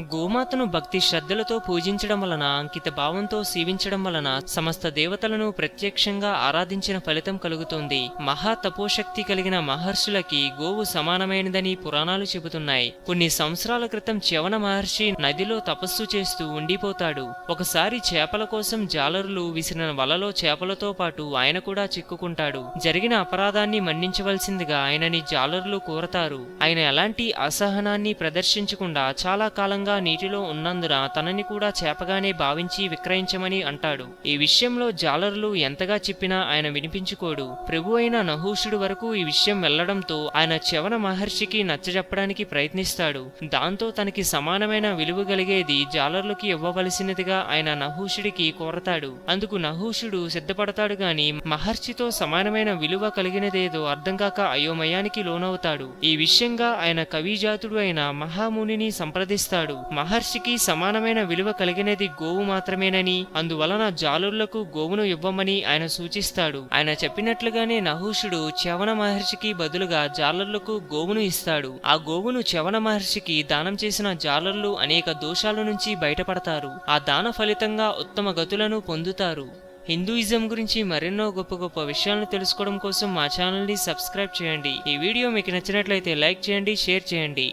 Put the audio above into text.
గోమాతను భక్తి శ్రద్ధలతో పూజించడం వలన, అంకిత భావంతో సేవించడం వలన సమస్త దేవతలను ప్రత్యక్షంగా ఆరాధించిన ఫలితం కలుగుతోంది. మహా తపోశక్తి కలిగిన మహర్షులకి గోవు సమానమైనదని పురాణాలు చెబుతున్నాయి. కొన్ని సంవత్సరాల క్రితం చ్యవన మహర్షి నదిలో తపస్సు చేస్తూ ఉండిపోతాడు. ఒకసారి చేపల కోసం జాలరులు విసిరిన వలలో చేపలతో పాటు ఆయన కూడా చిక్కుకుంటాడు. జరిగిన అపరాధాన్ని మన్నించవలసిందిగా ఆయనని జాలరులు కోరతారు. ఆయన ఎలాంటి అసహనాన్ని ప్రదర్శించకుండా చాలా కాలంగా నీటిలో ఉన్నందున తనని కూడా చేపగానే భావించి విక్రయించమని అంటాడు. ఈ విషయంలో జాలరులు ఎంతగా చెప్పినా ఆయన వినిపించుకోడు. ప్రభు అయిన నహూషుడు వరకు ఈ విషయం వెళ్లడంతో ఆయన చ్యవన మహర్షికి నచ్చజెప్పడానికి ప్రయత్నిస్తాడు. దాంతో తనకి సమానమైన విలువ కలిగేది జాలరులకి ఇవ్వవలసినదిగా ఆయన నహూషుడికి కోరతాడు. అందుకు నహూషుడు సిద్ధపడతాడు గాని మహర్షితో సమానమైన విలువ కలిగినదేదో అర్థంకాక అయోమయానికి లోనవుతాడు. ఈ విషయంగా ఆయన కవిజాతుడు అయిన మహామునిని సంప్రదిస్తాడు. మహర్షికి సమానమైన విలువ కలిగినది గోవు మాత్రమేనని, అందువలన జాలరులకు గోవును ఇవ్వమని ఆయన సూచిస్తాడు. ఆయన చెప్పినట్లుగానే నహూషుడు చ్యవన మహర్షికి బదులుగా జాలరులకు గోవును ఇస్తాడు. ఆ గోవును చ్యవన మహర్షికి దానం చేసిన జాలరులు అనేక దోషాల నుంచి బయటపడతారు. ఆ దాన ఫలితంగా ఉత్తమ గతులను పొందుతారు. హిందూయిజం గురించి మరెన్నో గొప్ప గొప్ప విషయాలను తెలుసుకోవడం కోసం మా ఛానల్ని సబ్స్క్రైబ్ చేయండి. ఈ వీడియో మీకు నచ్చినట్లయితే లైక్ చేయండి, షేర్ చేయండి.